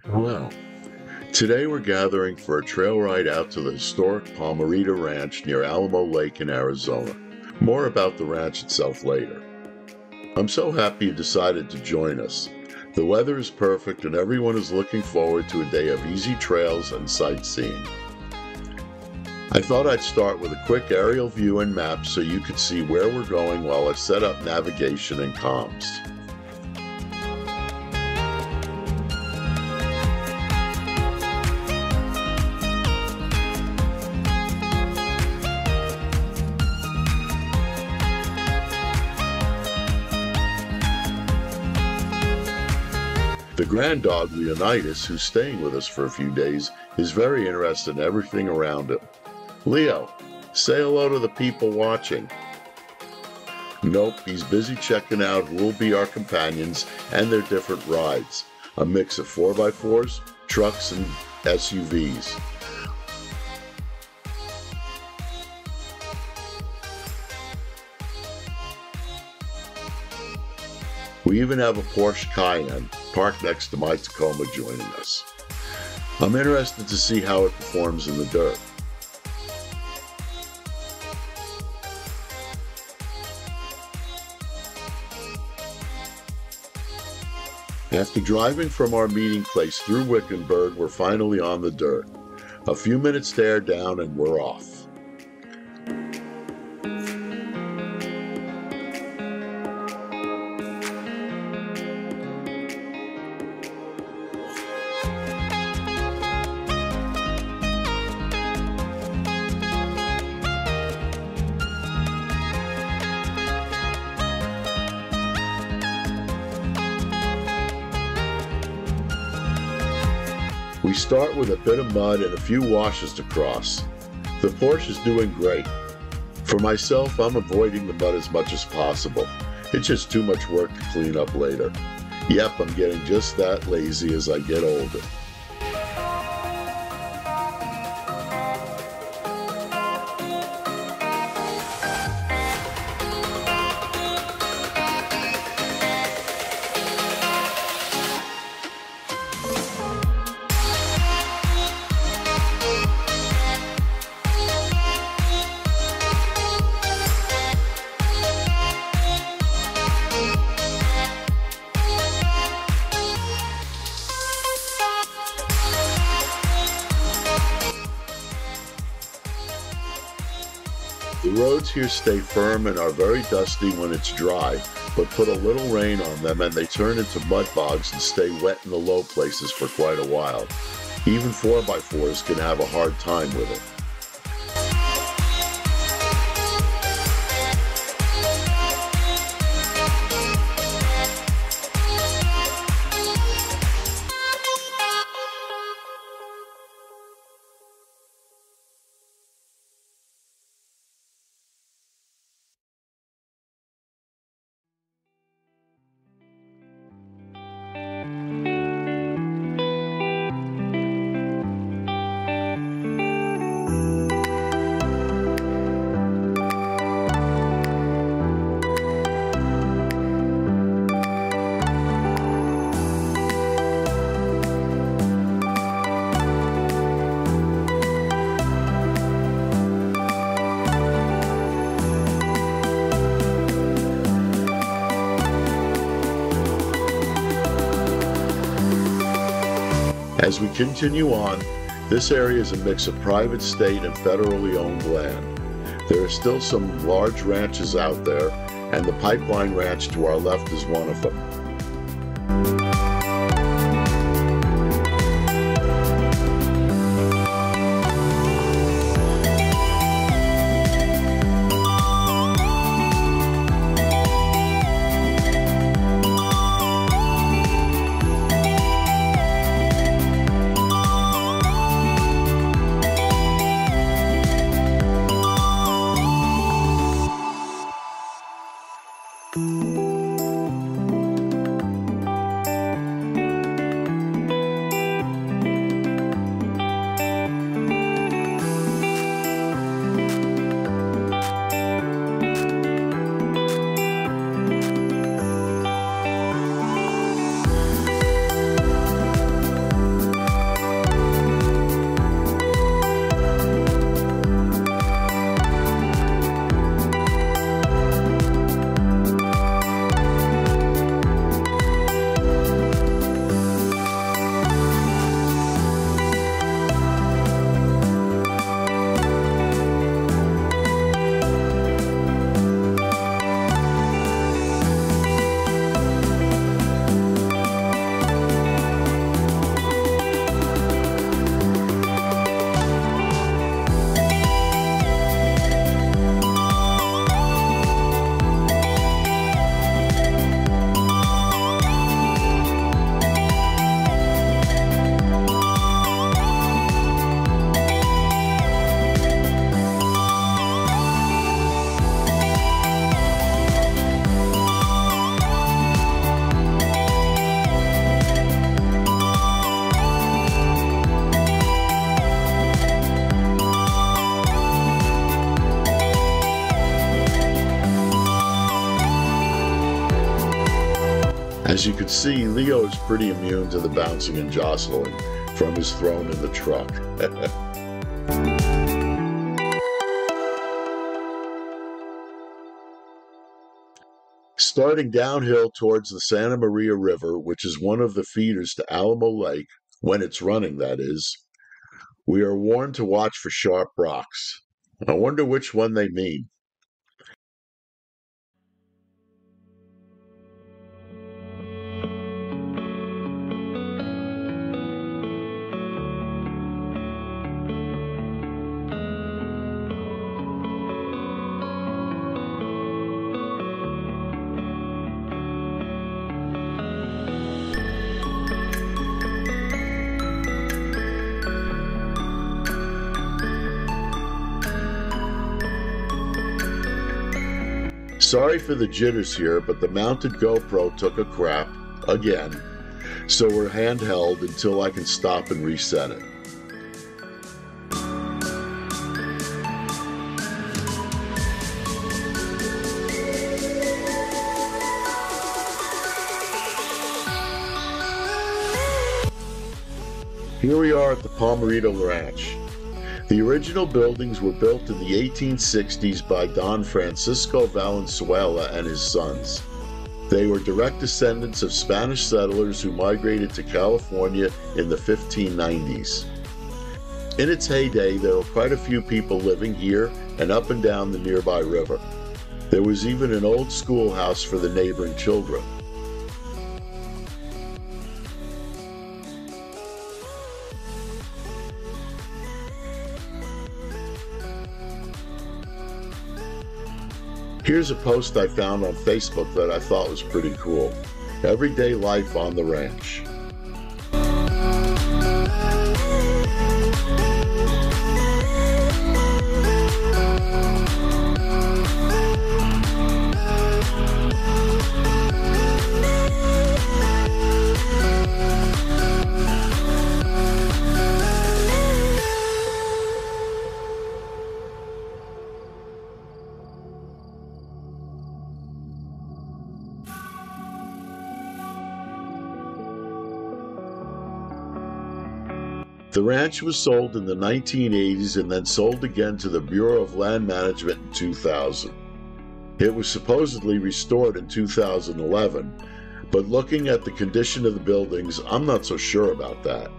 Well, today we're gathering for a trail ride out to the historic Palmerita Ranch near Alamo Lake in Arizona. More about the ranch itself later. I'm so happy you decided to join us. The weather is perfect and everyone is looking forward to a day of easy trails and sightseeing. I thought I'd start with a quick aerial view and map so you could see where we're going while I set up navigation and comms. The grand dog Leonidas, who's staying with us for a few days, is very interested in everything around him. Leo, say hello to the people watching. Nope, he's busy checking out who will be our companions and their different rides. A mix of 4x4s, trucks, and SUVs. We even have a Porsche Cayenne parked next to my Tacoma joining us. I'm interested to see how it performs in the dirt. After driving from our meeting place through Wickenburg, we're finally on the dirt. A few minutes to air down and we're off. We start with a bit of mud and a few washes to cross. The Porsche is doing great. For myself, I'm avoiding the mud as much as possible. It's just too much work to clean up later. Yep, I'm getting just that lazy as I get older. The roads here stay firm and are very dusty when it's dry, but put a little rain on them and they turn into mud bogs and stay wet in the low places for quite a while. Even 4x4s can have a hard time with it. As we continue on, this area is a mix of private, state, and federally owned land. There are still some large ranches out there, and the Pipeline Ranch to our left is one of them. As you can see, Leo is pretty immune to the bouncing and jostling from his throne in the truck. Starting downhill towards the Santa Maria River, which is one of the feeders to Alamo Lake, when it's running, that is, we are warned to watch for sharp rocks. I wonder which one they mean. Sorry for the jitters here, but the mounted GoPro took a crap, again, so we're handheld until I can stop and reset it. Here we are at the Palmerita Ranch. The original buildings were built in the 1860s by Don Francisco Valenzuela and his sons. They were direct descendants of Spanish settlers who migrated to California in the 1590s. In its heyday, there were quite a few people living here and up and down the nearby river. There was even an old schoolhouse for the neighboring children. Here's a post I found on Facebook that I thought was pretty cool. Everyday life on the ranch. The ranch was sold in the 1980s and then sold again to the Bureau of Land Management in 2000. It was supposedly restored in 2011, but looking at the condition of the buildings, I'm not so sure about that.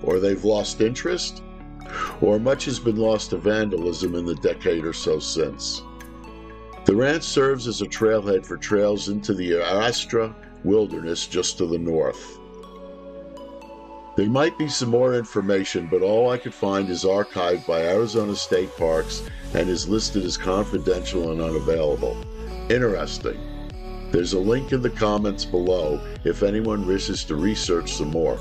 Or they've lost interest, or much has been lost to vandalism in the decade or so since. The ranch serves as a trailhead for trails into the Arastra wilderness just to the north. There might be some more information, but all I could find is archived by Arizona State Parks and is listed as confidential and unavailable. Interesting. There's a link in the comments below if anyone wishes to research some more.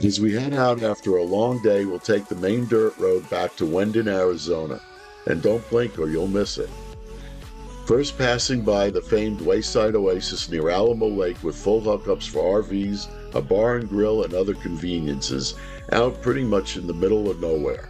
As we head out after a long day, we'll take the main dirt road back to Wendon, Arizona. And don't blink or you'll miss it. First passing by the famed wayside oasis near Alamo Lake with full hookups for RVs, a bar and grill, and other conveniences, out pretty much in the middle of nowhere.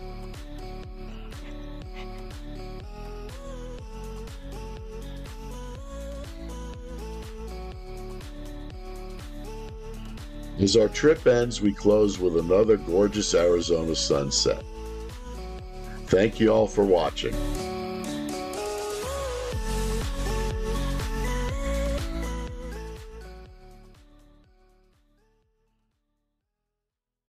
As our trip ends, we close with another gorgeous Arizona sunset. Thank you all for watching.